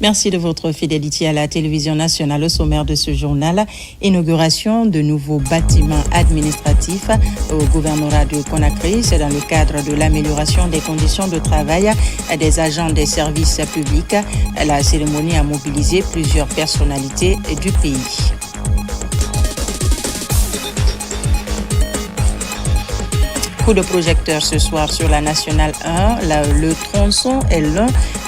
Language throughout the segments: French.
Merci de votre fidélité à la télévision nationale. Au sommaire de ce journal, inauguration de nouveaux bâtiments administratifs au gouvernorat de Conakry. C'est dans le cadre de l'amélioration des conditions de travail des agents des services publics. La cérémonie a mobilisé plusieurs personnalités du pays. Coup de projecteur ce soir sur la Nationale 1. Le tronçon est l'un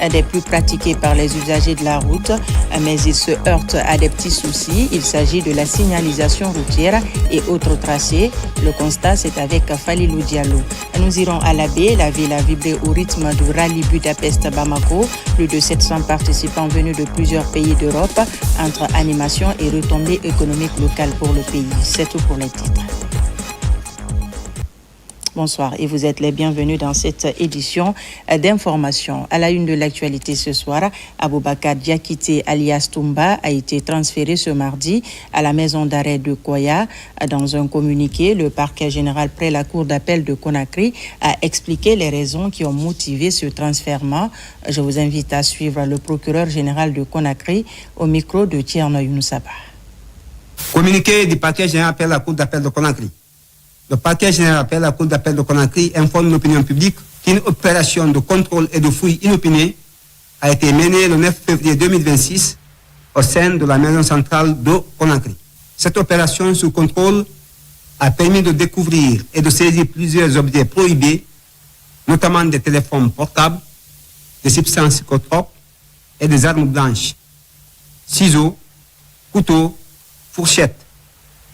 des plus pratiqués par les usagers de la route, mais il se heurte à des petits soucis. Il s'agit de la signalisation routière et autres tracés. Le constat, c'est avec Falilou Diallo. Nous irons à la baie. La ville a vibré au rythme du rallye Budapest-Bamako. Plus de 700 participants venus de plusieurs pays d'Europe, entre animation et retombées économiques locales pour le pays. C'est tout pour les titres. Bonsoir et vous êtes les bienvenus dans cette édition d'information. À la une de l'actualité ce soir, Aboubakar Diakité alias Toumba a été transféré ce mardi à la maison d'arrêt de Koya. Dans un communiqué, le parquet général près la cour d'appel de Conakry a expliqué les raisons qui ont motivé ce transfèrement. Je vous invite à suivre le procureur général de Conakry au micro de Tierno Younoussaba. Communiqué du parquet général près la cour d'appel de Conakry. Le parquet général appelle la cour d'appel de Conakry informe l'opinion publique qu'une opération de contrôle et de fouille inopinée a été menée le 9 février 2026 au sein de la maison centrale de Conakry. Cette opération sous contrôle a permis de découvrir et de saisir plusieurs objets prohibés, notamment des téléphones portables, des substances psychotropes et des armes blanches, ciseaux, couteaux, fourchettes,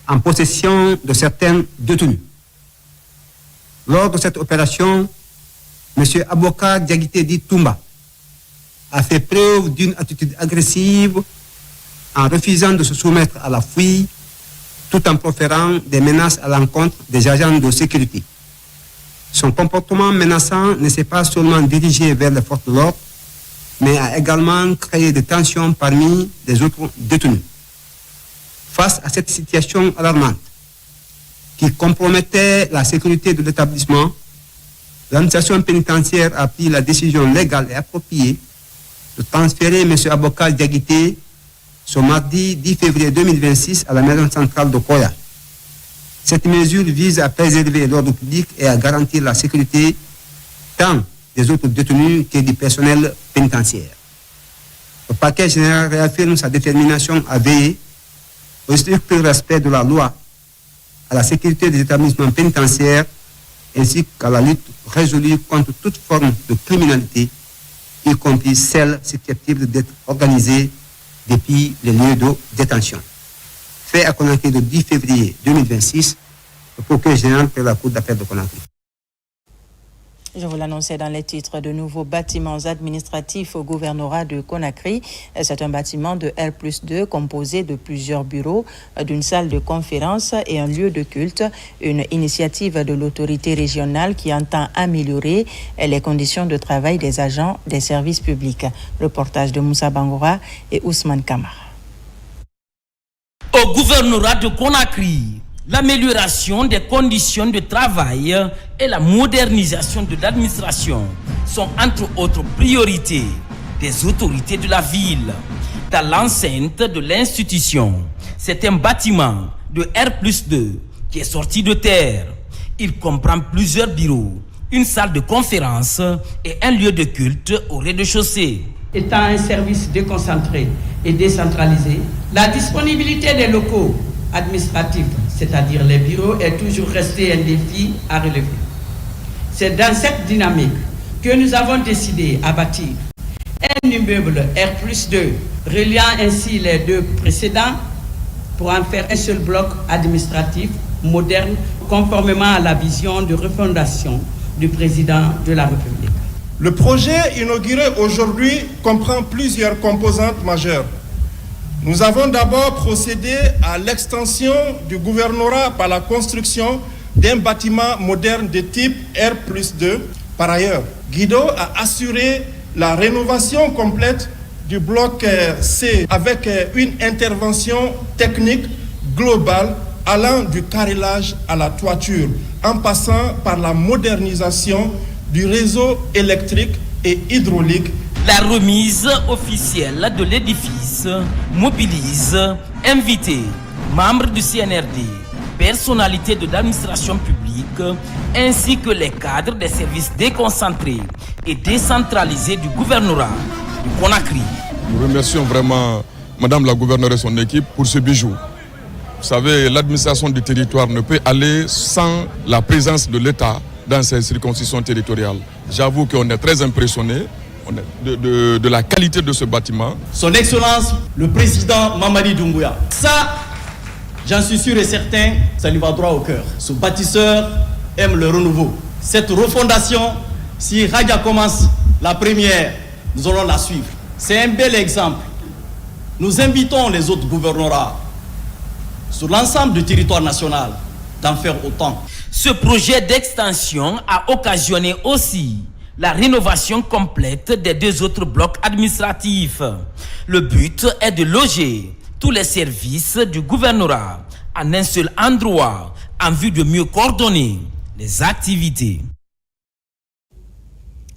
en possession de certains détenus. Lors de cette opération, M. Aboubakar Diakité dit Toumba a fait preuve d'une attitude agressive en refusant de se soumettre à la fouille tout en proférant des menaces à l'encontre des agents de sécurité. Son comportement menaçant ne s'est pas seulement dirigé vers les forces de l'ordre, mais a également créé des tensions parmi les autres détenus. Face à cette situation alarmante qui compromettait la sécurité de l'établissement, l'administration pénitentiaire a pris la décision légale et appropriée de transférer M. Aboubakar Diakité ce mardi 10 février 2026 à la maison centrale de Koya. Cette mesure vise à préserver l'ordre public et à garantir la sécurité tant des autres détenus que du personnel pénitentiaire. Le parquet général réaffirme sa détermination à veiller au strict respect de la loi, à la sécurité des établissements pénitentiaires, ainsi qu'à la lutte résolue contre toute forme de criminalité, y compris celle susceptible d'être organisée depuis les lieux de détention. Fait à Conakry le 10 février 2026, le procureur général de la Cour d'appel de Conakry. Je vous l'annonçais dans les titres, de nouveaux bâtiments administratifs au gouvernorat de Conakry. C'est un bâtiment de R+2 composé de plusieurs bureaux, d'une salle de conférence et un lieu de culte. Une initiative de l'autorité régionale qui entend améliorer les conditions de travail des agents des services publics. Reportage de Moussa Bangoura et Ousmane Kamara. Au gouvernorat de Conakry, l'amélioration des conditions de travail et la modernisation de l'administration sont entre autres priorités des autorités de la ville. Dans l'enceinte de l'institution, c'est un bâtiment de R+2 qui est sorti de terre. Il comprend plusieurs bureaux, une salle de conférence et un lieu de culte au rez-de-chaussée. Étant un service déconcentré et décentralisé, la disponibilité des locaux administratifs, c'est-à-dire les bureaux, est toujours resté un défi à relever. C'est dans cette dynamique que nous avons décidé à bâtir un immeuble R+2, reliant ainsi les deux précédents pour en faire un seul bloc administratif moderne, conformément à la vision de refondation du président de la République. Le projet inauguré aujourd'hui comprend plusieurs composantes majeures. Nous avons d'abord procédé à l'extension du gouvernorat par la construction d'un bâtiment moderne de type R+2. Par ailleurs, Guido a assuré la rénovation complète du bloc C avec une intervention technique globale allant du carrelage à la toiture, en passant par la modernisation du réseau électrique et hydraulique La remise officielle de l'édifice mobilise invités, membres du CNRD, personnalités de l'administration publique, ainsi que les cadres des services déconcentrés et décentralisés du gouvernorat du Conakry. Nous remercions vraiment Madame la gouverneure et son équipe pour ce bijou. Vous savez, l'administration du territoire ne peut aller sans la présence de l'État dans ces circonscriptions territoriales. J'avoue qu'on est très impressionnés de la qualité de ce bâtiment. Son Excellence, le président Mamadi Doumbouya. Ça, j'en suis sûr et certain, ça lui va droit au cœur. Ce bâtisseur aime le renouveau. Cette refondation, si Radia commence la première, nous allons la suivre. C'est un bel exemple. Nous invitons les autres gouvernorats sur l'ensemble du territoire national d'en faire autant. Ce projet d'extension a occasionné aussi la rénovation complète des 2 autres blocs administratifs. Le but est de loger tous les services du gouvernorat en un seul endroit en vue de mieux coordonner les activités.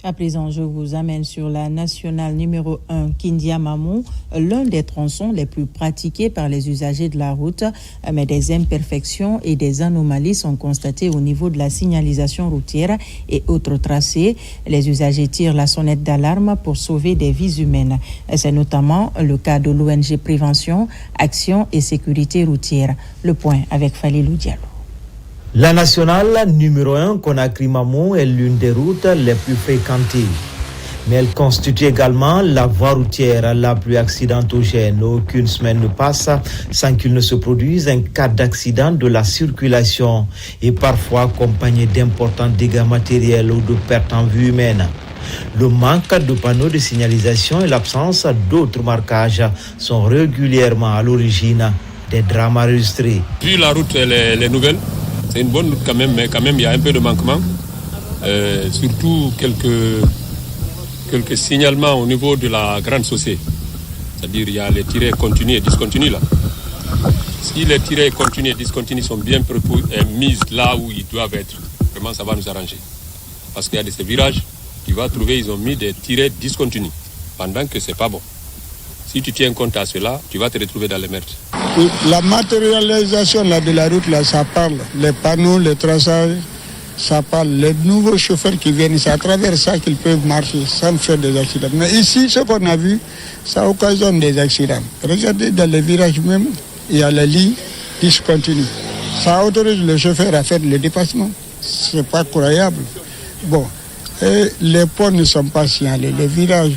À présent, je vous amène sur la nationale numéro 1 Kindia-Mamou, l'un des tronçons les plus pratiqués par les usagers de la route, mais des imperfections et des anomalies sont constatées au niveau de la signalisation routière et autres tracés. Les usagers tirent la sonnette d'alarme pour sauver des vies humaines. C'est notamment le cas de l'ONG Prévention, Action et Sécurité routière. Le point avec Falilou Diallo. La nationale numéro 1 Conakry-Mamou est l'une des routes les plus fréquentées. Mais elle constitue également la voie routière la plus accidentogène. Aucune semaine ne passe sans qu'il ne se produise un cas d'accident de la circulation et parfois accompagné d'importants dégâts matériels ou de pertes en vie humaine. Le manque de panneaux de signalisation et l'absence d'autres marquages sont régulièrement à l'origine des drames enregistrés. Vu la route, elle est nouvelle. C'est une bonne route quand même, mais quand même il y a un peu de manquement. Surtout quelques signalements au niveau de la grande chaussée. C'est-à-dire il y a les tirets continus et discontinus là. Si les tirets continus et discontinus sont bien mis là où ils doivent être, vraiment ça va nous arranger. Parce qu'il y a de ces virages, tu vas trouver, ils ont mis des tirets discontinus, pendant que c'est pas bon. Si tu tiens compte à cela, tu vas te retrouver dans les merdes. La matérialisation là, de la route, là, ça parle. Les panneaux, les traçages, ça parle. Les nouveaux chauffeurs qui viennent, c'est à travers ça qu'ils peuvent marcher sans faire des accidents. Mais ici, ce qu'on a vu, ça occasionne des accidents. Regardez dans les virages même, il y a la ligne discontinue. Ça autorise le chauffeur à faire le dépassement. C'est pas croyable. Bon, et les ponts ne sont pas signalés. Les virages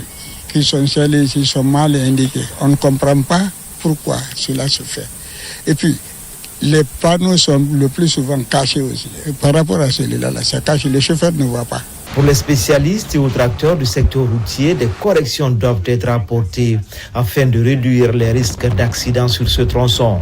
qui sont signalés ici sont mal indiqués. On ne comprend pas pourquoi cela se fait. Et puis, les panneaux sont le plus souvent cachés aussi. Et par rapport à celui-là, ça cache, le chauffeur ne voit pas. Pour les spécialistes et autres acteurs du secteur routier, des corrections doivent être apportées afin de réduire les risques d'accidents sur ce tronçon.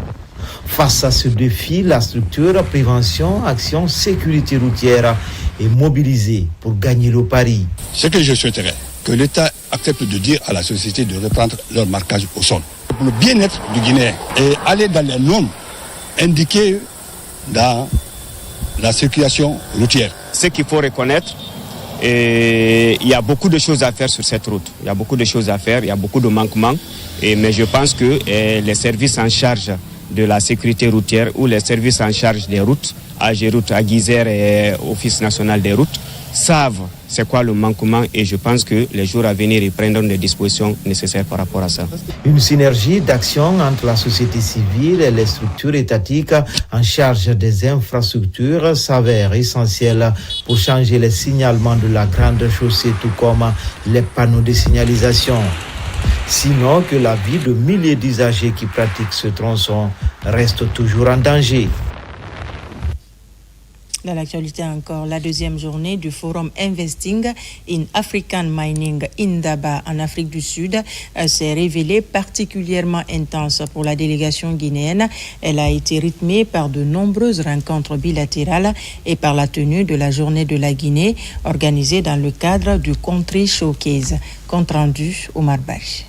Face à ce défi, la structure Prévention, Action, Sécurité routière est mobilisée pour gagner le pari. Ce que je souhaiterais, que l'État accepte de dire à la société de reprendre leur marquage au sol. Pour le bien-être du Guinéen et aller dans les normes indiquées dans la circulation routière. Ce qu'il faut reconnaître, il y a beaucoup de choses à faire sur cette route. Il y a beaucoup de choses à faire, il y a beaucoup de manquements. Mais je pense que les services en charge de la sécurité routière ou les services en charge des routes, AGRoute, Aguizer et Office national des routes, savent c'est quoi le manquement et je pense que les jours à venir, ils prendront des dispositions nécessaires par rapport à ça. Une synergie d'action entre la société civile et les structures étatiques en charge des infrastructures s'avère essentielle pour changer les signalements de la grande chaussée tout comme les panneaux de signalisation. Sinon que la vie de milliers d'usagers qui pratiquent ce tronçon reste toujours en danger. Dans l'actualité encore, la deuxième journée du forum Investing in African Mining Indaba en Afrique du Sud s'est révélée particulièrement intense pour la délégation guinéenne. Elle a été rythmée par de nombreuses rencontres bilatérales et par la tenue de la journée de la Guinée organisée dans le cadre du Country Showcase. Compte rendu Omar Bach.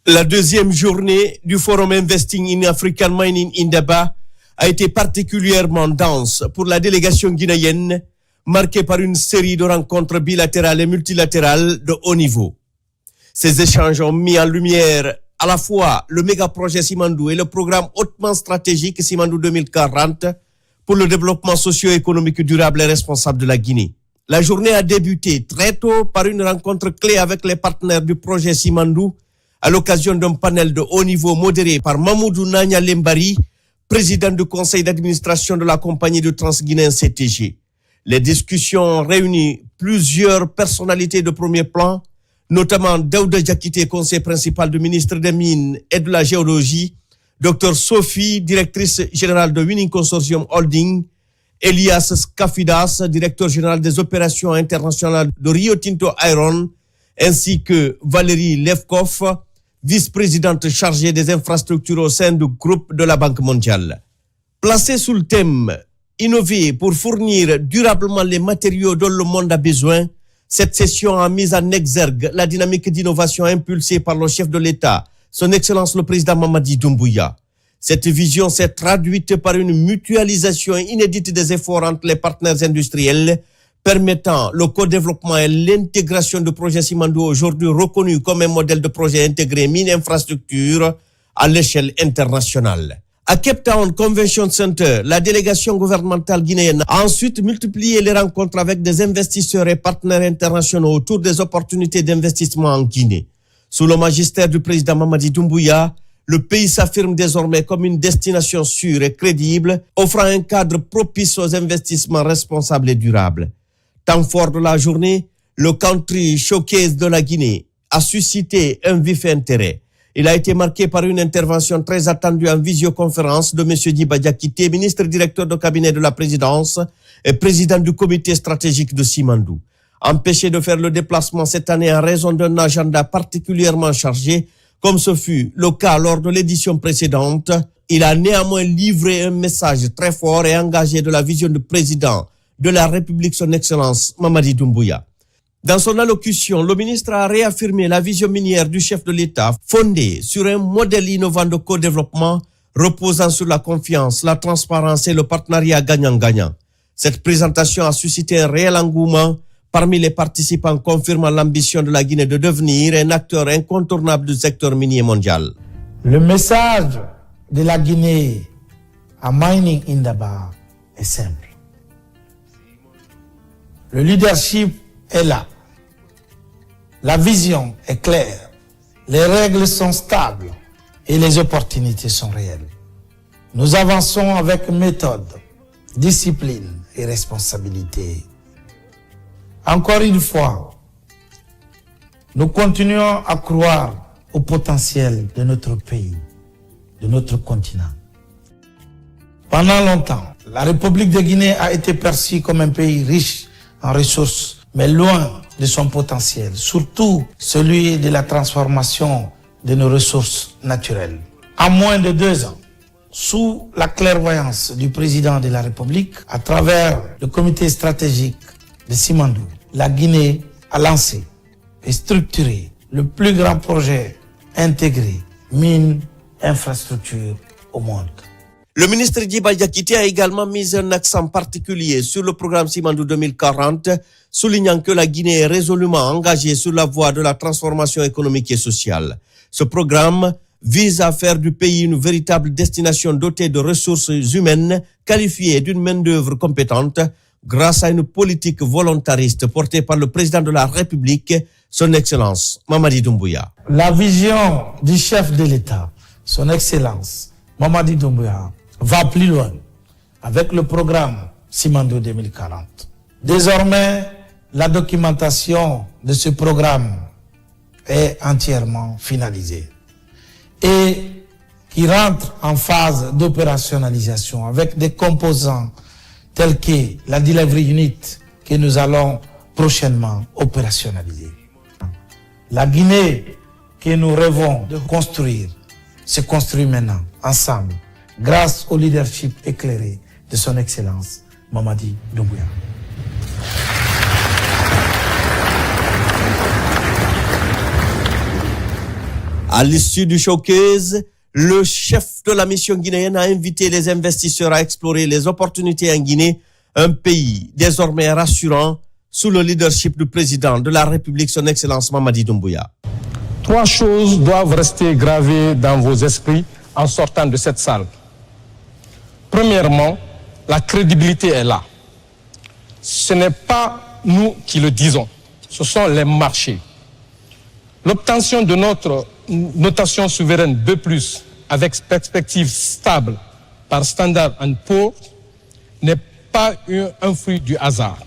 La deuxième journée du forum Investing in African Mining Indaba a été particulièrement dense pour la délégation guinéenne, marqué par une série de rencontres bilatérales et multilatérales de haut niveau. Ces échanges ont mis en lumière à la fois le méga-projet Simandou et le programme hautement stratégique Simandou 2040 pour le développement socio-économique durable et responsable de la Guinée. La journée a débuté très tôt par une rencontre clé avec les partenaires du projet Simandou à l'occasion d'un panel de haut niveau modéré par Mamoudou Nanya Lembari, président du conseil d'administration de la compagnie de Transguinéen CTG. Les discussions ont réuni plusieurs personnalités de premier plan, notamment Daouda Diakité, conseiller principal du ministre des Mines et de la Géologie, Dr Sophie, directrice générale de Winning Consortium Holding, Elias Skafidas, directeur général des opérations internationales de Rio Tinto Iron, ainsi que Valérie Levkov, vice-présidente chargée des infrastructures au sein du groupe de la Banque mondiale. Placée sous le thème « Innover pour fournir durablement les matériaux dont le monde a besoin », cette session a mis en exergue la dynamique d'innovation impulsée par le chef de l'État, son Excellence le Président Mamadi Doumbouya. Cette vision s'est traduite par une mutualisation inédite des efforts entre les partenaires industriels, permettant le co-développement et l'intégration de projets Simandou aujourd'hui reconnus comme un modèle de projet intégré mine-infrastructure à l'échelle internationale. À Cape Town Convention Center, la délégation gouvernementale guinéenne a ensuite multiplié les rencontres avec des investisseurs et partenaires internationaux autour des opportunités d'investissement en Guinée. Sous le magistère du président Mamadi Doumbouya, le pays s'affirme désormais comme une destination sûre et crédible, offrant un cadre propice aux investissements responsables et durables. Temps fort de la journée, le Country Showcase de la Guinée a suscité un vif intérêt. Il a été marqué par une intervention très attendue en visioconférence de M. Diba Diakité, ministre directeur de cabinet de la présidence et président du comité stratégique de Simandou. Empêché de faire le déplacement cette année en raison d'un agenda particulièrement chargé, comme ce fut le cas lors de l'édition précédente, il a néanmoins livré un message très fort et engagé de la vision du président de la République, son Excellence Mamadi Doumbouya. Dans son allocution, le ministre a réaffirmé la vision minière du chef de l'État fondée sur un modèle innovant de co-développement reposant sur la confiance, la transparence et le partenariat gagnant-gagnant. Cette présentation a suscité un réel engouement parmi les participants, confirmant l'ambition de la Guinée de devenir un acteur incontournable du secteur minier mondial. Le message de la Guinée à Mining Indaba est simple. Le leadership est là. La vision est claire. Les règles sont stables et les opportunités sont réelles. Nous avançons avec méthode, discipline et responsabilité. Encore une fois, nous continuons à croire au potentiel de notre pays, de notre continent. Pendant longtemps, la République de Guinée a été perçue comme un pays riche en ressources, mais loin de son potentiel, surtout celui de la transformation de nos ressources naturelles. En moins de 2 ans, sous la clairvoyance du président de la République, à travers le comité stratégique de Simandou, la Guinée a lancé et structuré le plus grand projet intégré mine infrastructure au monde. Le ministre Diba Diakité a également mis un accent particulier sur le programme Simandou 2040, soulignant que la Guinée est résolument engagée sur la voie de la transformation économique et sociale. Ce programme vise à faire du pays une véritable destination dotée de ressources humaines qualifiées et d'une main-d'œuvre compétente grâce à une politique volontariste portée par le président de la République, son Excellence Mamadi Doumbouya. La vision du chef de l'État, son Excellence Mamadi Doumbouya, va plus loin avec le programme Simandou 2040. Désormais, la documentation de ce programme est entièrement finalisée et qui rentre en phase d'opérationnalisation avec des composants tels que la delivery unit que nous allons prochainement opérationnaliser. La Guinée que nous rêvons de construire se construit maintenant ensemble grâce au leadership éclairé de son Excellence Mamadi Doumbouya. À l'issue du showcase, le chef de la mission guinéenne a invité les investisseurs à explorer les opportunités en Guinée, Un pays désormais rassurant sous le leadership du président de la République, son Excellence Mamadi Doumbouya. 3 choses doivent rester gravées dans vos esprits en sortant de cette salle. Premièrement, la crédibilité est là. Ce n'est pas nous qui le disons, ce sont les marchés. L'obtention de notre notation souveraine 2+, avec perspective stable par Standard & Poor's, n'est pas un fruit du hasard.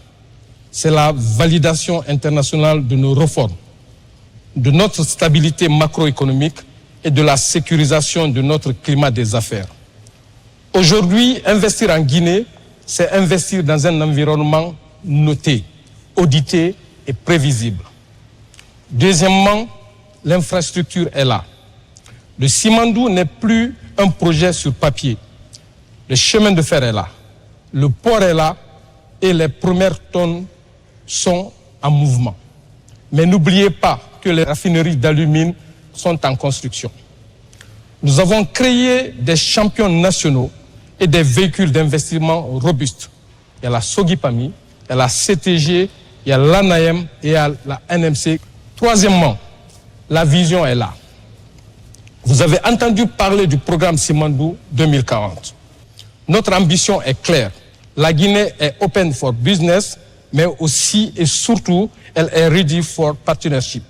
C'est la validation internationale de nos réformes, de notre stabilité macroéconomique et de la sécurisation de notre climat des affaires. Aujourd'hui, investir en Guinée, c'est investir dans un environnement noté, audité et prévisible. Deuxièmement, l'infrastructure est là. Le Simandou n'est plus un projet sur papier. Le chemin de fer est là. Le port est là et les premières tonnes sont en mouvement. Mais n'oubliez pas que les raffineries d'alumine sont en construction. Nous avons créé des champions nationaux et des véhicules d'investissement robustes. Il y a la Sogipami, il y a la CTG, il y a l'ANAM et il y a la NMC. Troisièmement, la vision est là. Vous avez entendu parler du programme Simandou 2040. Notre ambition est claire. La Guinée est open for business, mais aussi et surtout, elle est ready for partnership.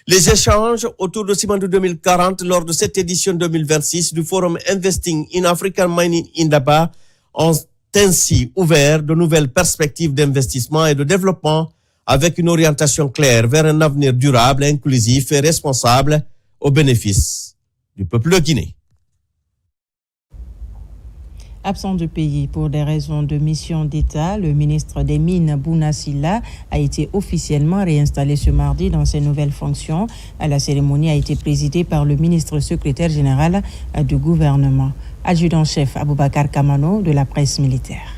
Les échanges autour de Simandou 2040 lors de cette édition 2026 du Forum Investing in African Mining Indaba ont ainsi ouvert de nouvelles perspectives d'investissement et de développement avec une orientation claire vers un avenir durable, inclusif et responsable au bénéfice du peuple de Guinée. Absent du pays pour des raisons de mission d'État, le ministre des Mines, Bouna Sylla, a été officiellement réinstallé ce mardi dans ses nouvelles fonctions. La cérémonie a été présidée par le ministre secrétaire général du gouvernement, adjudant-chef Aboubakar Kamano de la presse militaire.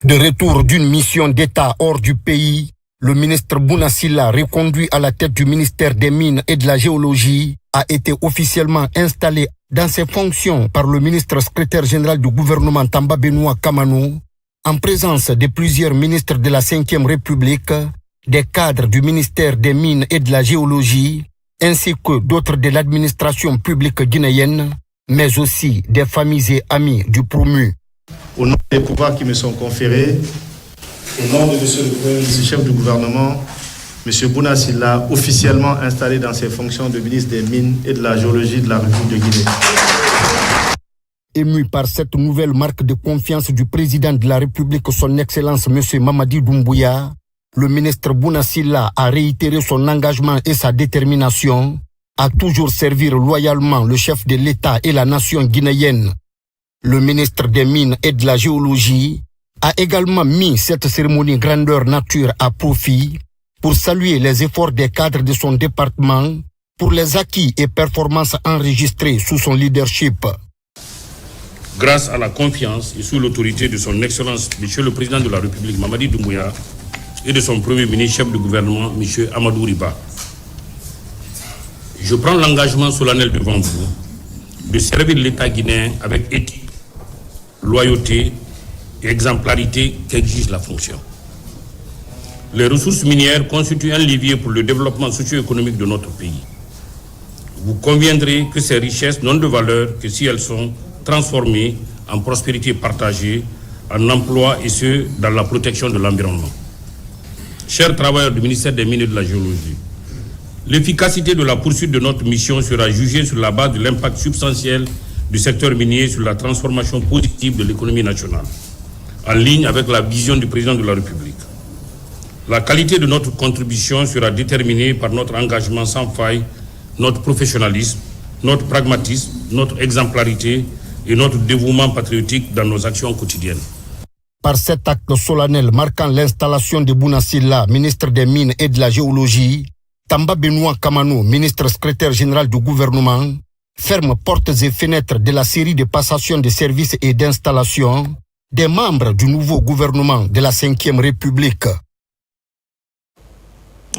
De retour d'une mission d'État hors du pays, le ministre Bouna Sylla, reconduit à la tête du ministère des Mines et de la Géologie, a été officiellement installé dans ses fonctions par le ministre secrétaire général du gouvernement Tamba Benoît Kamano, en présence de plusieurs ministres de la Ve République, des cadres du ministère des Mines et de la Géologie, ainsi que d'autres de l'administration publique guinéenne, mais aussi des familles et amis du promu. Au nom des pouvoirs qui me sont conférés, au nom de monsieur le chef du gouvernement, M. Bouna Sylla, officiellement installé dans ses fonctions de ministre des Mines et de la Géologie de la République de Guinée. Ému par cette nouvelle marque de confiance du président de la République, son Excellence M. Mamadi Doumbouya, le ministre Bouna Sylla a réitéré son engagement et sa détermination à toujours servir loyalement le chef de l'État et la nation guinéenne. Le ministre des Mines et de la Géologie a également mis cette cérémonie grandeur nature à profit pour saluer les efforts des cadres de son département pour les acquis et performances enregistrées sous son leadership. Grâce à la confiance et sous l'autorité de son Excellence, Monsieur le Président de la République, Mamadi Doumbouya, et de son Premier ministre, chef du gouvernement, Monsieur Amadou Riba, je prends l'engagement solennel devant vous de servir l'État guinéen avec éthique, loyauté et exemplarité qu'exige la fonction. Les ressources minières constituent un levier pour le développement socio-économique de notre pays. Vous conviendrez que ces richesses n'ont de valeur que si elles sont transformées en prospérité partagée, en emploi et ce, dans la protection de l'environnement. Chers travailleurs du ministère des Mines et de la Géologie, l'efficacité de la poursuite de notre mission sera jugée sur la base de l'impact substantiel du secteur minier sur la transformation positive de l'économie nationale, en ligne avec la vision du président de la République. La qualité de notre contribution sera déterminée par notre engagement sans faille, notre professionnalisme, notre pragmatisme, notre exemplarité et notre dévouement patriotique dans nos actions quotidiennes. Par cet acte solennel marquant l'installation de Bouna Sylla, ministre des Mines et de la Géologie, Tamba Benoît Kamano, ministre secrétaire général du gouvernement, ferme portes et fenêtres de la série de passations de services et d'installations des membres du nouveau gouvernement de la Ve République.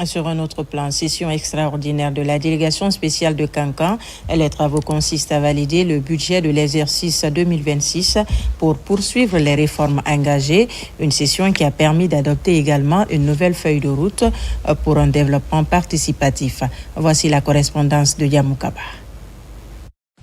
Sur un autre plan, session extraordinaire de la délégation spéciale de Kankan. Les travaux consistent à valider le budget de l'exercice 2026 pour poursuivre les réformes engagées. Une session qui a permis d'adopter également une nouvelle feuille de route pour un développement participatif. Voici la correspondance de Yamoukaba.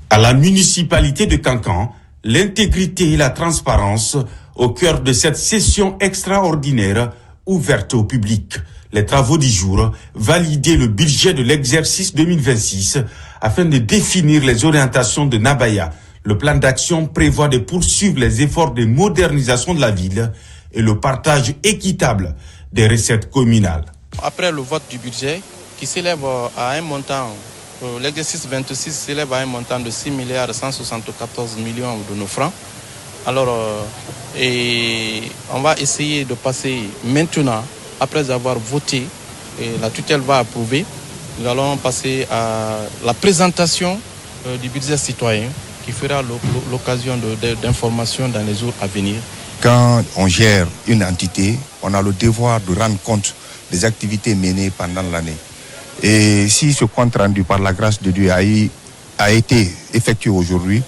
À la municipalité de Kankan, l'intégrité et la transparence au cœur de cette session extraordinaire ouverte au public. Les travaux du jour, valider le budget de l'exercice 2026 afin de définir les orientations de Nabaya. Le plan d'action prévoit de poursuivre les efforts de modernisation de la ville et le partage équitable des recettes communales. Après le vote du budget qui s'élève à un montant, l'exercice 26 s'élève à un montant de 6 milliards 174 millions de nos francs. Alors, on va essayer de passer maintenant. Après avoir voté, et la tutelle va approuver, nous allons passer à la présentation du budget citoyen qui fera l'occasion d'information dans les jours à venir. Quand on gère une entité, on a le devoir de rendre compte des activités menées pendant l'année. Et si ce compte rendu par la grâce de Dieu a été effectué aujourd'hui,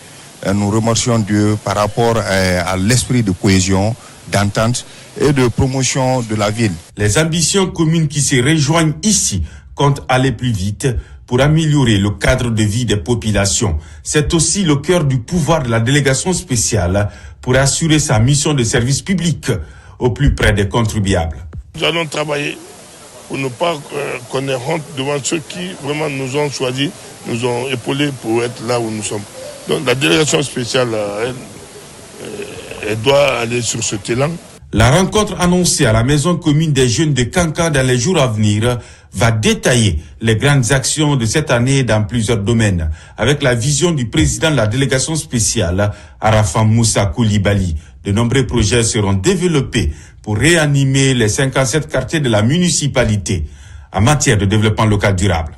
nous remercions Dieu par rapport à l'esprit de cohésion, d'entente et de promotion de la ville. Les ambitions communes qui se rejoignent ici comptent aller plus vite pour améliorer le cadre de vie des populations. C'est aussi le cœur du pouvoir de la délégation spéciale pour assurer sa mission de service public au plus près des contribuables. Nous allons travailler pour ne pas qu'on ait honte devant ceux qui vraiment nous ont choisis, nous ont épaulés pour être là où nous sommes. Donc la délégation spéciale, elle doit aller sur ce élan. La rencontre annoncée à la maison commune des jeunes de Kankan dans les jours à venir va détailler les grandes actions de cette année dans plusieurs domaines, avec la vision du président de la délégation spéciale, Arafat Moussa Koulibaly. De nombreux projets seront développés pour réanimer les 57 quartiers de la municipalité en matière de développement local durable.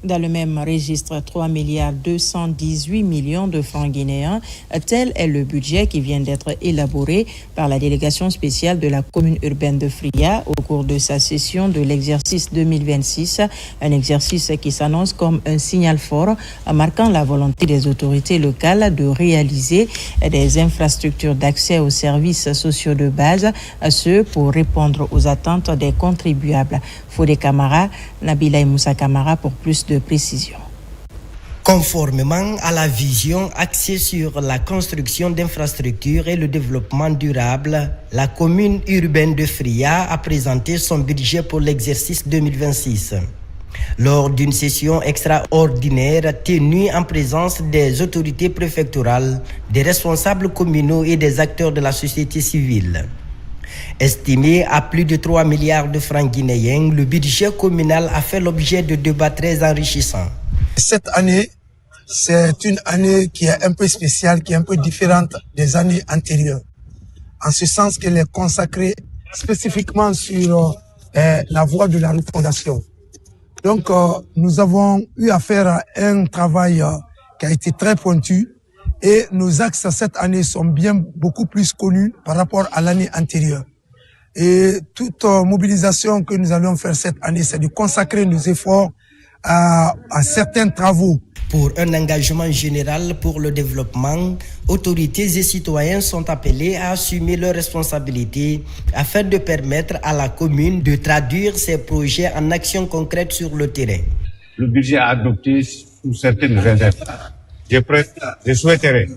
Dans le même registre, 3 milliards 218 millions de francs guinéens. Tel est le budget qui vient d'être élaboré par la délégation spéciale de la commune urbaine de Fria au cours de sa session de l'exercice 2026. Un exercice qui s'annonce comme un signal fort, marquant la volonté des autorités locales de réaliser des infrastructures d'accès aux services sociaux de base, ce pour répondre aux attentes des contribuables. Fodé Camara, Nabila Moussa Camara pour plus de précisions. Conformément à la vision axée sur la construction d'infrastructures et le développement durable, la commune urbaine de Fria a présenté son budget pour l'exercice 2026. Lors d'une session extraordinaire tenue en présence des autorités préfectorales, des responsables communaux et des acteurs de la société civile. Estimé à plus de 3 milliards de francs guinéens, le budget communal a fait l'objet de débats très enrichissants. Cette année, c'est une année qui est un peu spéciale, qui est un peu différente des années antérieures. En ce sens qu'elle est consacrée spécifiquement sur la voie de la refondation. Donc, nous avons eu à faire un travail qui a été très pointu et nos axes cette année sont beaucoup plus connus par rapport à l'année antérieure. Et toute mobilisation que nous allons faire cette année, c'est de consacrer nos efforts à certains travaux. Pour un engagement général pour le développement, autorités et citoyens sont appelés à assumer leurs responsabilités afin de permettre à la commune de traduire ses projets en actions concrètes sur le terrain. Le budget adopté sous certaines réserves. Je souhaiterais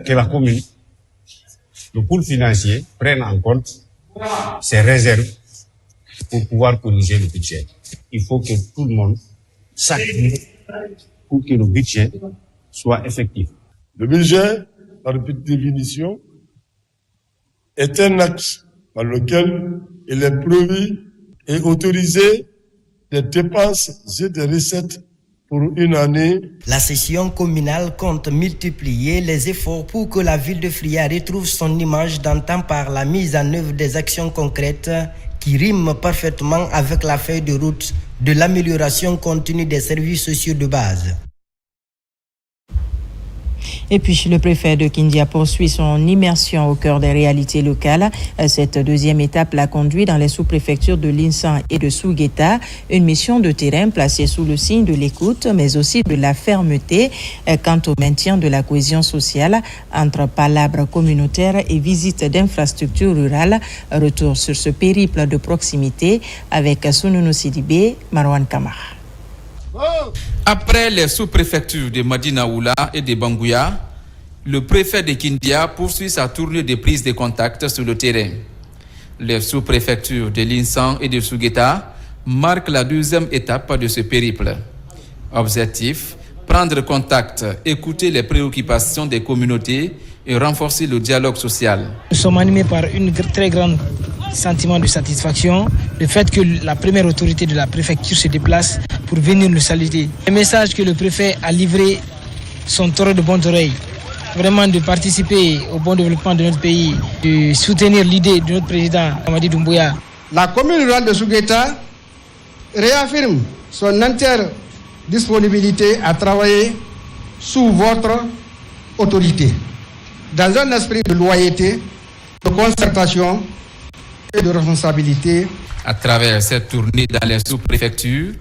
que la commune, le pool financier, prenne en compte ces réserves pour pouvoir corriger le budget. Il faut que tout le monde s'active pour que le budget soit effectif. Le budget, par définition, est un axe par lequel il est prévu et autorisé des dépenses et des recettes pour une année. La session communale compte multiplier les efforts pour que la ville de Fria retrouve son image d'antan par la mise en œuvre des actions concrètes qui riment parfaitement avec la feuille de route de l'amélioration continue des services sociaux de base. Et puis, le préfet de Kindia poursuit son immersion au cœur des réalités locales. Cette deuxième étape l'a conduit dans les sous-préfectures de Linsan et de Sougueta, une mission de terrain placée sous le signe de l'écoute, mais aussi de la fermeté quant au maintien de la cohésion sociale entre palabres communautaires et visites d'infrastructures rurales. Retour sur ce périple de proximité avec Sununu Sidibé, Marwan Kamara. Après les sous-préfectures de Madinaoula et de Bangouya, le préfet de Kindia poursuit sa tournée de prise de contact sur le terrain. Les sous-préfectures de Linsan et de Sougueta marquent la deuxième étape de ce périple. Objectif, prendre contact, écouter les préoccupations des communautés et renforcer le dialogue social. Nous sommes animés par un très grand sentiment de satisfaction, le fait que la première autorité de la préfecture se déplace pour venir nous saluer. Le message que le préfet a livré sont trop de bonnes oreilles. Vraiment de participer au bon développement de notre pays, de soutenir l'idée de notre président Mamadi Doumbouya. La commune rurale de Sougueta réaffirme son entière disponibilité à travailler sous votre autorité, dans un esprit de loyauté, de concertation et de responsabilité. À travers cette tournée dans les sous-préfectures,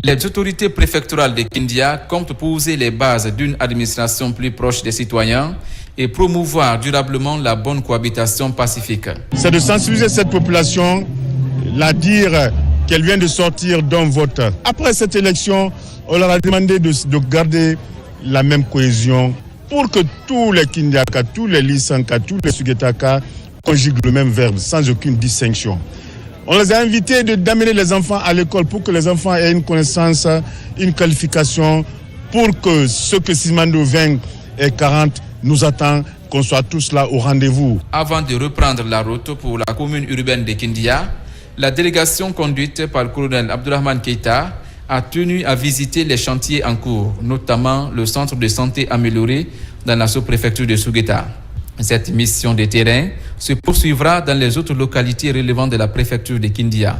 les autorités préfectorales de Kindia comptent poser les bases d'une administration plus proche des citoyens et promouvoir durablement la bonne cohabitation pacifique. C'est de sensibiliser cette population, la dire qu'elle vient de sortir d'un vote. Après cette élection, on leur a demandé de garder la même cohésion pour que tous les Kindiaka, tous les Lisanka, tous les Sugetaka conjuguent le même verbe sans aucune distinction. On les a invités d'amener les enfants à l'école pour que les enfants aient une connaissance, une qualification, pour que ceux que Simando 20 et 40 nous attendent, qu'on soit tous là au rendez-vous. Avant de reprendre la route pour la commune urbaine de Kindia, la délégation conduite par le colonel Abdourahmane Keita a tenu à visiter les chantiers en cours, notamment le centre de santé amélioré dans la sous-préfecture de Sougueta. Cette mission de terrain se poursuivra dans les autres localités relevant de la préfecture de Kindia.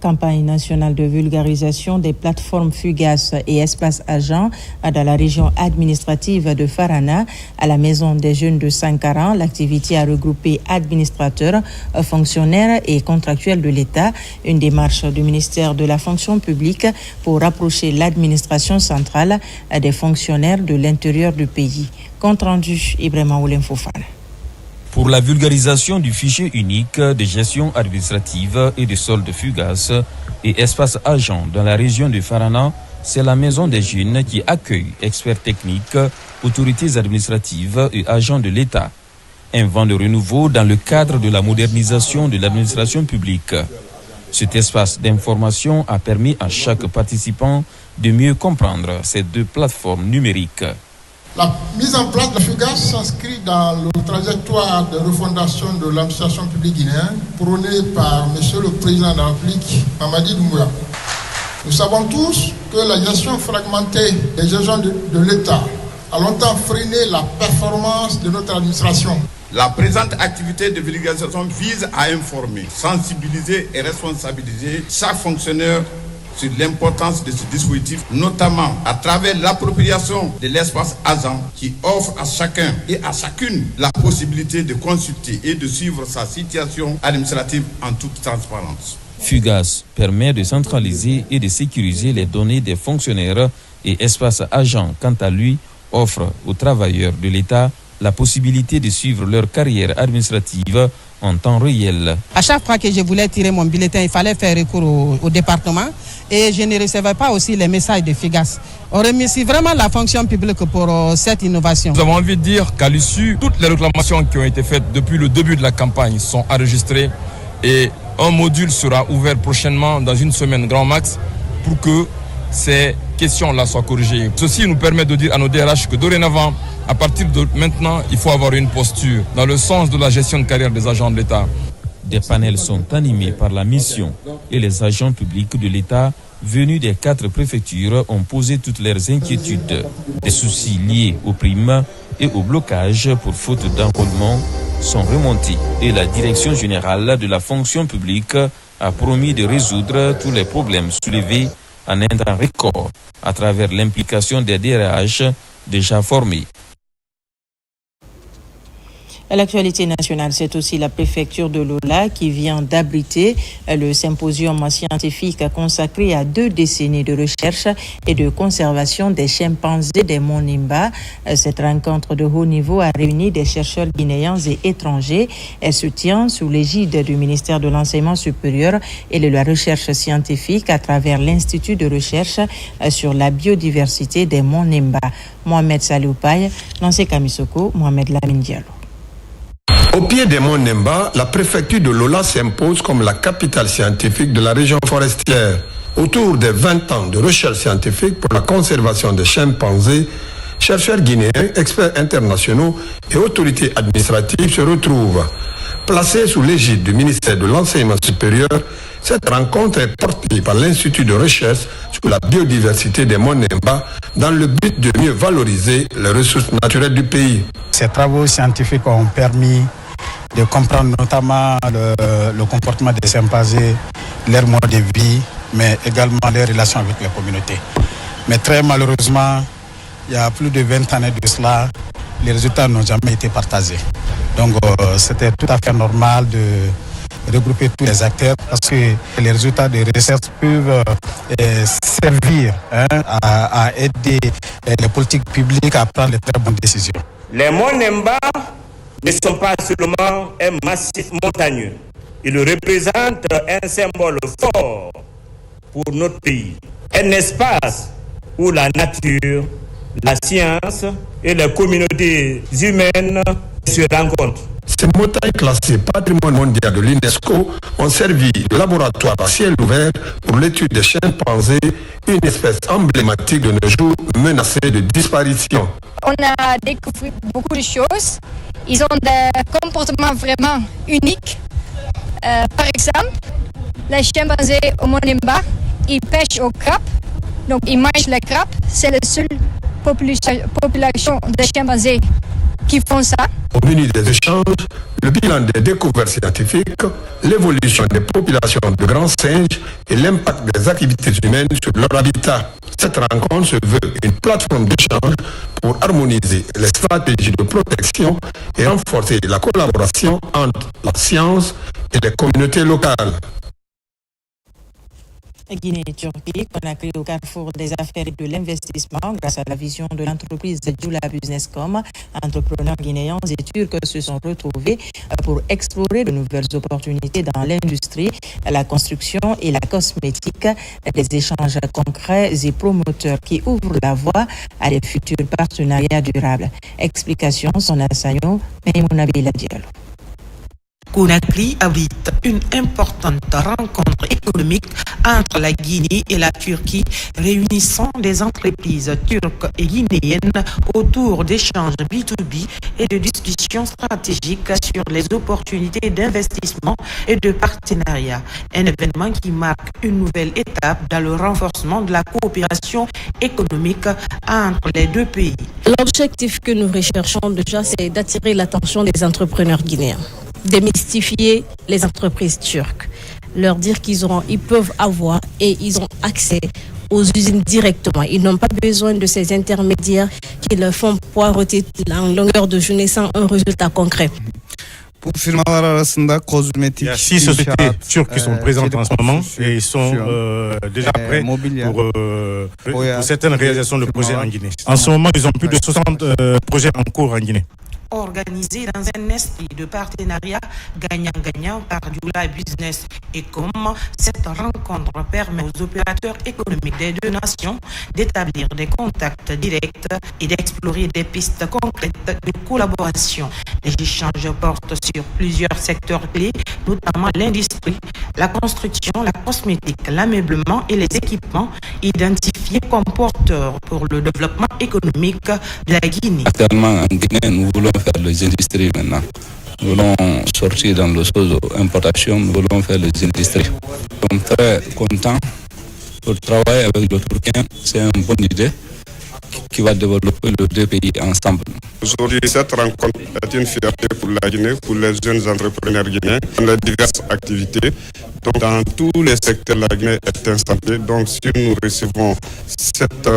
Campagne nationale de vulgarisation des plateformes fugaces et espaces agents dans la région administrative de Farana. À la maison des jeunes de Sankara, l'activité a regroupé administrateurs, fonctionnaires et contractuels de l'État. Une démarche du ministère de la fonction publique pour rapprocher l'administration centrale des fonctionnaires de l'intérieur du pays. Compte rendu, Ibrahima Oulem Fofana. Pour la vulgarisation du fichier unique de gestion administrative et de soldes fugaces et espaces agents dans la région de Farana, c'est la maison des jeunes qui accueille experts techniques, autorités administratives et agents de l'État. Un vent de renouveau dans le cadre de la modernisation de l'administration publique. Cet espace d'information a permis à chaque participant de mieux comprendre ces deux plateformes numériques. La mise en place de FUGAS s'inscrit dans la trajectoire de refondation de l'administration publique guinéenne prônée par M. le Président de la République, Mamadi Doumbouya. Nous savons tous que la gestion fragmentée des agents de l'État a longtemps freiné la performance de notre administration. La présente activité de vulgarisation vise à informer, sensibiliser et responsabiliser chaque fonctionnaire sur l'importance de ce dispositif, notamment à travers l'appropriation de l'espace agent qui offre à chacun et à chacune la possibilité de consulter et de suivre sa situation administrative en toute transparence. FUGAS permet de centraliser et de sécuriser les données des fonctionnaires et espace agent, quant à lui, offre aux travailleurs de l'État la possibilité de suivre leur carrière administrative en temps réel. À chaque fois que je voulais tirer mon bulletin, il fallait faire recours au département et je ne recevais pas aussi les messages de FIGAS. On remercie vraiment la fonction publique pour cette innovation. Nous avons envie de dire qu'à l'issue, toutes les réclamations qui ont été faites depuis le début de la campagne sont enregistrées et un module sera ouvert prochainement dans une semaine grand max pour que ces questions-là soient corrigées. Ceci nous permet de dire à nos DRH que dorénavant, à partir de maintenant, il faut avoir une posture dans le sens de la gestion de carrière des agents de l'État. Des panels sont animés par la mission et les agents publics de l'État venus des 4 préfectures ont posé toutes leurs inquiétudes. Des soucis liés aux primes et au blocage pour faute d'enrôlement sont remontés et la Direction générale de la fonction publique a promis de résoudre tous les problèmes soulevés un intrant record à travers l'implication des DRH déjà formés. L'actualité nationale, c'est aussi la préfecture de Lola qui vient d'abriter le symposium scientifique consacré à 2 décennies de recherche et de conservation des chimpanzés des monts Nimba. Cette rencontre de haut niveau a réuni des chercheurs guinéens et étrangers. Elle se tient sous l'égide du ministère de l'Enseignement supérieur et de la recherche scientifique à travers l'Institut de recherche sur la biodiversité des monts Nimba. Mohamed Saloupaye, Lancé Kamisoko, Mohamed Lamine Diallo. Au pied des monts Nimba, la préfecture de Lola s'impose comme la capitale scientifique de la région forestière. Autour des 20 ans de recherche scientifique pour la conservation des chimpanzés, chercheurs guinéens, experts internationaux et autorités administratives se retrouvent. Placée sous l'égide du ministère de l'Enseignement supérieur, cette rencontre est portée par l'Institut de recherche sur la biodiversité des monts Nimba dans le but de mieux valoriser les ressources naturelles du pays. Ces travaux scientifiques ont permis de comprendre notamment le comportement des chimpanzés, leur mode de vie, mais également leurs relations avec les communautés. Mais très malheureusement, il y a plus de 20 années de cela, les résultats n'ont jamais été partagés. Donc c'était tout à fait normal de regrouper tous les acteurs parce que les résultats des recherches peuvent servir à aider les politiques publiques à prendre de très bonnes décisions. Les monts Nimba ne sont pas seulement un massif montagneux. Ils représentent un symbole fort pour notre pays. Un espace où la nature, la science et les communautés humaines se rencontrent. Ces montagnes classées patrimoine mondial de l'UNESCO ont servi de laboratoire à ciel ouvert pour l'étude des chimpanzés, une espèce emblématique de nos jours menacée de disparition. On a découvert beaucoup de choses. Ils ont des comportements vraiment uniques. Par exemple, les chimpanzés au Mont Nimba, ils pêchent au crabe. Donc ils mangent les crabes. C'est la seule population de chimpanzés qui font ça. Au menu des échanges, le bilan des découvertes scientifiques, l'évolution des populations de grands singes et l'impact des activités humaines sur leur habitat. Cette rencontre se veut une plateforme d'échange pour harmoniser les stratégies de protection et renforcer la collaboration entre la science et les communautés locales. Guinée et Turquie, Conakry au carrefour des affaires et de l'investissement grâce à la vision de l'entreprise Jula Businesscom. Entrepreneurs guinéens et turcs se sont retrouvés pour explorer de nouvelles opportunités dans l'industrie, la construction et la cosmétique. Des échanges concrets et promoteurs qui ouvrent la voie à des futurs partenariats durables. Explication Sona Sagno, Maïmouna Bila Diallo. Conakry abrite une importante rencontre économique entre la Guinée et la Turquie, réunissant des entreprises turques et guinéennes autour d'échanges B2B et de discussions stratégiques sur les opportunités d'investissement et de partenariat. Un événement qui marque une nouvelle étape dans le renforcement de la coopération économique entre les deux pays. L'objectif que nous recherchons déjà, c'est d'attirer l'attention des entrepreneurs guinéens, démystifier les entreprises turques, leur dire qu'ils peuvent avoir et ils ont accès aux usines directement. Ils n'ont pas besoin de ces intermédiaires qui leur font poireauter en longueur de journée sans un résultat concret. Il y a 6 sociétés turques qui sont présentes en ce moment et ils sont déjà prêts pour certaines réalisations de projets en Guinée. En ce moment, ils ont plus de 60 projets en cours en Guinée. Organisé dans un esprit de partenariat gagnant-gagnant par Jula Business et comme cette rencontre permet aux opérateurs économiques des deux nations d'établir des contacts directs et d'explorer des pistes concrètes de collaboration. Les échanges portent sur plusieurs secteurs clés, notamment l'industrie, la construction, la cosmétique, l'ameublement et les équipements identifiés comme porteurs pour le développement économique de la Guinée. Actuellement, en Guinée, nous voulons faire les industries maintenant. Nous voulons sortir dans les choses importations, nous voulons faire les industries. Nous sommes très contents pour travailler avec le Turquien. C'est une bonne idée qui va développer les deux pays ensemble. Aujourd'hui, cette rencontre est une fierté pour la Guinée, pour les jeunes entrepreneurs guinéens, dans les diverses activités. Donc, dans tous les secteurs, la Guinée est installée. Donc, si nous recevons cette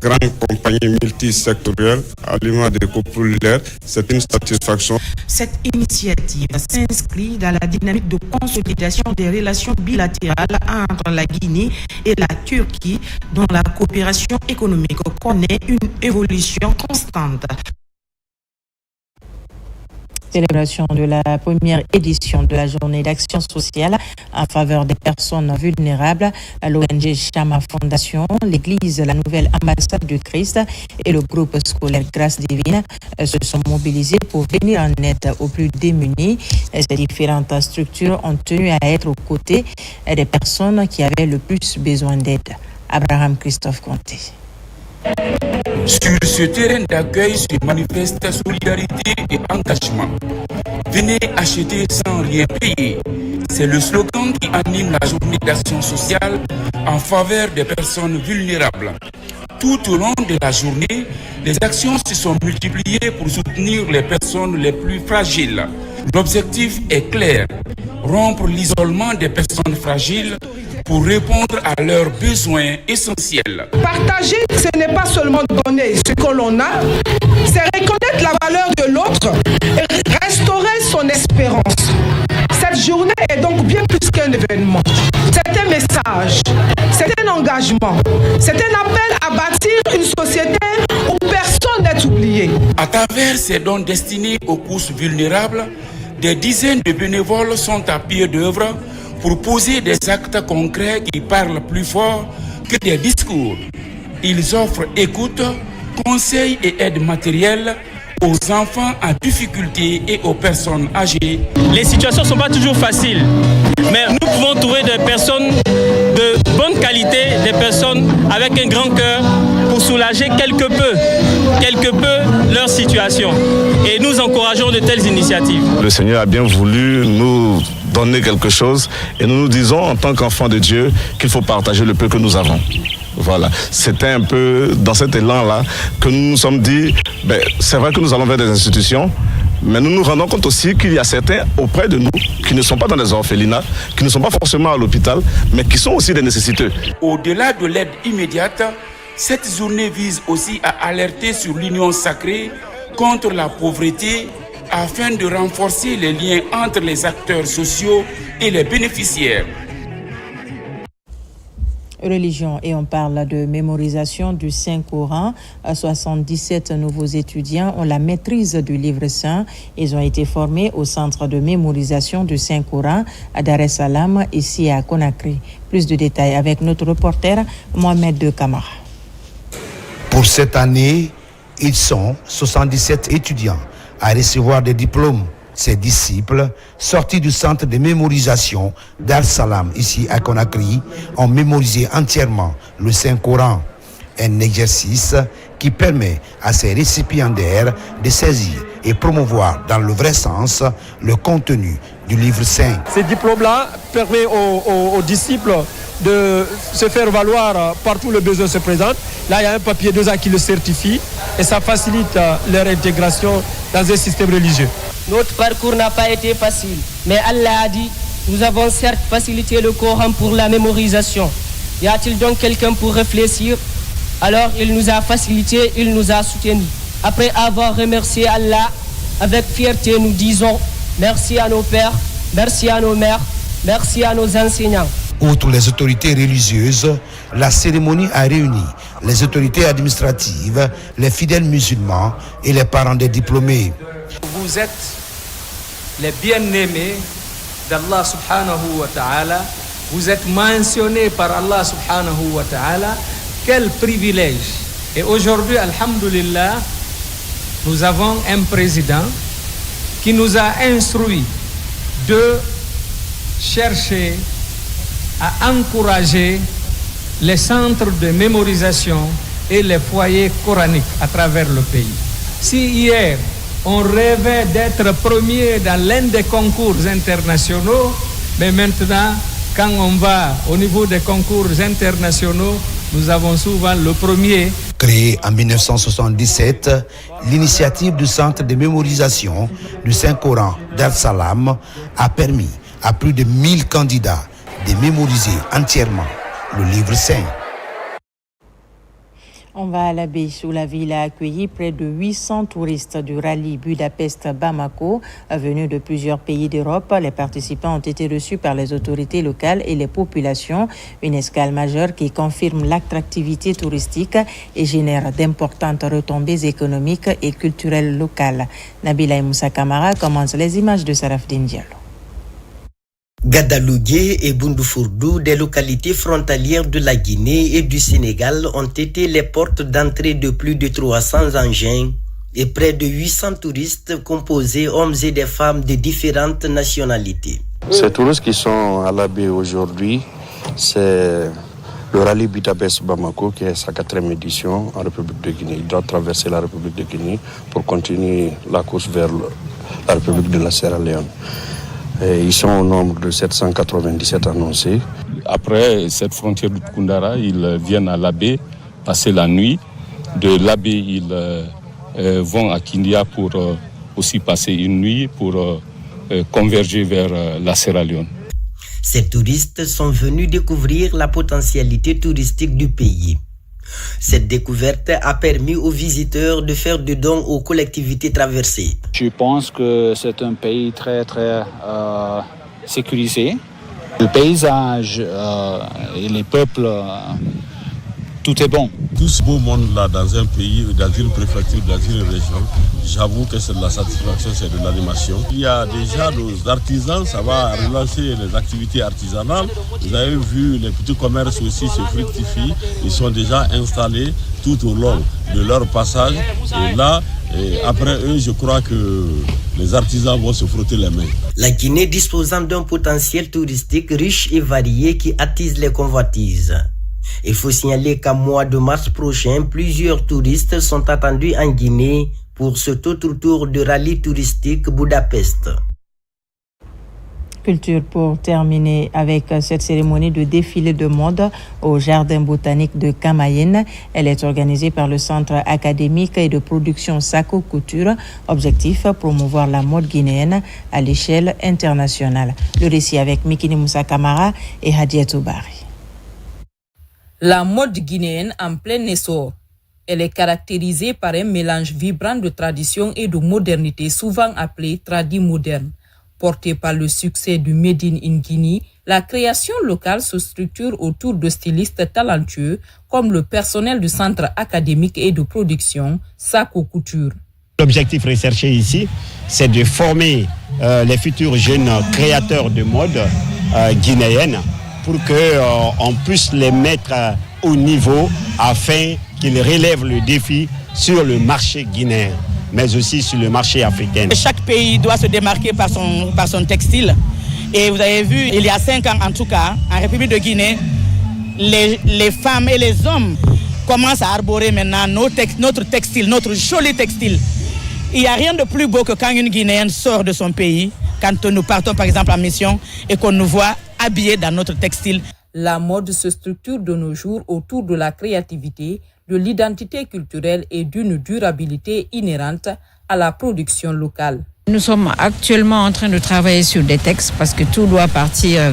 grande compagnie multisectorielle à l'image des coprolaires, c'est une satisfaction. Cette initiative s'inscrit dans la dynamique de consolidation des relations bilatérales entre la Guinée et la Turquie, dont la coopération économique connaît une évolution constante. Célébration de la première édition de la journée d'action sociale en faveur des personnes vulnérables. L'ONG Chama Fondation, l'Église La Nouvelle Ambassade de Christ et le groupe scolaire Grâce Divine se sont mobilisés pour venir en aide aux plus démunis. Ces différentes structures ont tenu à être aux côtés des personnes qui avaient le plus besoin d'aide. Abraham Christophe Conté. Sur ce terrain d'accueil se manifeste solidarité et engagement. Venez acheter sans rien payer. C'est le slogan qui anime la journée d'action sociale en faveur des personnes vulnérables. Tout au long de la journée, les actions se sont multipliées pour soutenir les personnes les plus fragiles. L'objectif est clair, rompre l'isolement des personnes fragiles pour répondre à leurs besoins essentiels. Partager, ce n'est pas seulement donner ce que l'on a, c'est reconnaître la valeur de l'autre et restaurer son espérance. Cette journée est donc bien plus qu'un événement. C'est un message, c'est un engagement, c'est un appel à bâtir une société où personne n'est oublié. À travers ces dons destinés aux couches vulnérables, des dizaines de bénévoles sont à pied d'œuvre pour poser des actes concrets qui parlent plus fort que des discours. Ils offrent écoute, conseils et aide matérielle aux enfants en difficulté et aux personnes âgées. Les situations ne sont pas toujours faciles, mais nous pouvons trouver des personnes de bonne qualité, des personnes avec un grand cœur pour soulager quelque peu leur situation. Et nous encourageons de telles initiatives. Le Seigneur a bien voulu nous donner quelque chose et nous nous disons en tant qu'enfants de Dieu qu'il faut partager le peu que nous avons. Voilà, c'était un peu dans cet élan-là que nous nous sommes dit, c'est vrai que nous allons vers des institutions, mais nous nous rendons compte aussi qu'il y a certains auprès de nous qui ne sont pas dans des orphelinats, qui ne sont pas forcément à l'hôpital, mais qui sont aussi des nécessiteux. Au-delà de l'aide immédiate, cette journée vise aussi à alerter sur l'union sacrée contre la pauvreté afin de renforcer les liens entre les acteurs sociaux et les bénéficiaires. Religion, et on parle de mémorisation du Saint-Coran. 77 nouveaux étudiants ont la maîtrise du livre saint. Ils ont été formés au centre de mémorisation du Saint-Coran à Dar es Salaam, ici à Conakry. Plus de détails avec notre reporter Mohamed De Camara. Pour cette année, ils sont 77 étudiants à recevoir des diplômes. Ces disciples, sortis du centre de mémorisation d'Al Salam, ici à Conakry, ont mémorisé entièrement le Saint-Coran. Un exercice qui permet à ces récipiendaires de saisir et promouvoir dans le vrai sens le contenu du livre saint. Ces diplômes-là permettent aux disciples de se faire valoir partout où le besoin se présente. Là, il y a un papier 2A qui le certifie et ça facilite leur intégration dans un système religieux. Notre parcours n'a pas été facile, mais Allah a dit, nous avons certes facilité le Coran pour la mémorisation. Y a-t-il donc quelqu'un pour réfléchir? Alors il nous a facilité, il nous a soutenus. Après avoir remercié Allah, avec fierté nous disons merci à nos pères, merci à nos mères, merci à nos enseignants. Outre les autorités religieuses, la cérémonie a réuni les autorités administratives, les fidèles musulmans et les parents des diplômés. Vous êtes les bien-aimés d'Allah subhanahu wa ta'ala. Vous êtes mentionnés par Allah subhanahu wa ta'ala. Quel privilège. Et aujourd'hui, alhamdulillah, nous avons un président qui nous a instruit de chercher à encourager les centres de mémorisation et les foyers coraniques à travers le pays. Si hier, on rêvait d'être premier dans l'un des concours internationaux, mais maintenant, quand on va au niveau des concours internationaux, nous avons souvent le premier. Créée en 1977, l'initiative du Centre de mémorisation du Saint-Coran Dar es Salaam a permis à plus de 1000 candidats de mémoriser entièrement le livre saint. On va à la baie où la ville a accueilli près de 800 touristes du rallye Budapest-Bamako venus de plusieurs pays d'Europe. Les participants ont été reçus par les autorités locales et les populations. Une escale majeure qui confirme l'attractivité touristique et génère d'importantes retombées économiques et culturelles locales. Nabila Moussa Kamara commence les images de Sarafdine Diallo. Gadalougué et Bundufourdou, des localités frontalières de la Guinée et du Sénégal, ont été les portes d'entrée de plus de 300 engins et près de 800 touristes composés hommes et des femmes de différentes nationalités. Ces touristes qui sont à la baie aujourd'hui, c'est le rallye Budapest-Bamako qui est sa 4e édition en République de Guinée. Il doit traverser la République de Guinée pour continuer la course vers la République de la Sierra Leone. Et ils sont au nombre de 797 annoncés. Après cette frontière du Koundara, ils viennent à Labé passer la nuit. De Labé, ils vont à Kindia pour aussi passer une nuit pour converger vers la Sierra Leone. Ces touristes sont venus découvrir la potentialité touristique du pays. Cette découverte a permis aux visiteurs de faire des dons aux collectivités traversées. Je pense que c'est un pays très sécurisé. Le paysage et les peuples, tout est bon. Tout ce beau monde-là dans un pays, dans une préfecture, dans une région, j'avoue que c'est de la satisfaction, c'est de l'animation. Il y a déjà nos artisans, ça va relancer les activités artisanales. Vous avez vu, les petits commerces aussi se fructifient. Ils sont déjà installés tout au long de leur passage. Et là, après eux, je crois que les artisans vont se frotter les mains. La Guinée disposant d'un potentiel touristique riche et varié qui attise les convoitises. Il faut signaler qu'en mois de mars prochain, plusieurs touristes sont attendus en Guinée pour ce tour de rallye touristique Budapest. Culture pour terminer avec cette cérémonie de défilé de mode au Jardin botanique de Kamayenne. Elle est organisée par le Centre académique et de production Sako Couture. Objectif, promouvoir la mode guinéenne à l'échelle internationale. Le récit avec Mikini Moussa Kamara et Hadiatou Bari. La mode guinéenne en plein essor. Elle est caractérisée par un mélange vibrant de tradition et de modernité, souvent appelé tradi moderne. Portée par le succès du Made in Guinea, la création locale se structure autour de stylistes talentueux comme le personnel du centre académique et de production Sako Couture. L'objectif recherché ici, c'est de former les futurs jeunes créateurs de mode guinéennes pour qu'on puisse les mettre au niveau afin qu'ils relèvent le défi sur le marché guinéen, mais aussi sur le marché africain. Chaque pays doit se démarquer par son textile. Et vous avez vu, il y a 5 ans en tout cas, en République de Guinée, les femmes et les hommes commencent à arborer maintenant notre textile, notre joli textile. Il n'y a rien de plus beau que quand une Guinéenne sort de son pays, quand nous partons par exemple en mission et qu'on nous voit habillés dans notre textile. La mode se structure de nos jours autour de la créativité, de l'identité culturelle et d'une durabilité inhérente à la production locale. Nous sommes actuellement en train de travailler sur des textes parce que tout doit partir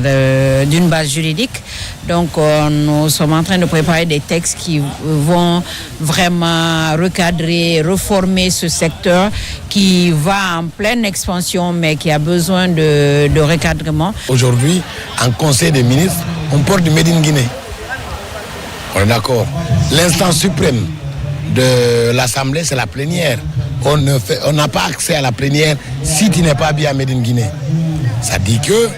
d'une base juridique. Donc nous sommes en train de préparer des textes qui vont vraiment recadrer, reformer ce secteur qui va en pleine expansion mais qui a besoin de recadrement. Aujourd'hui, en Conseil des ministres, on porte du Made in Guinée. On est d'accord. L'instance suprême de l'Assemblée, c'est la plénière. On n'a pas accès à la plénière si tu n'es pas habillé à Made in Guinée. Ça dit que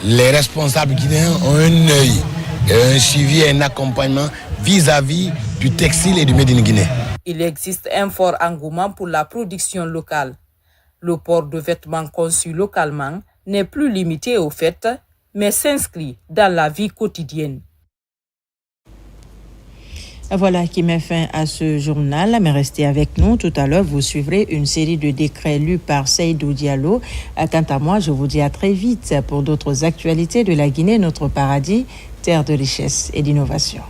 les responsables guinéens ont un œil, un suivi et un accompagnement vis-à-vis du textile et du Made in Guinée. Il existe un fort engouement pour la production locale. Le port de vêtements conçus localement n'est plus limité aux fêtes, mais s'inscrit dans la vie quotidienne. Voilà qui met fin à ce journal, mais restez avec nous. Tout à l'heure, vous suivrez une série de décrets lus par Seydou Diallo. Quant à moi, je vous dis à très vite pour d'autres actualités de la Guinée, notre paradis, terre de richesse et d'innovation.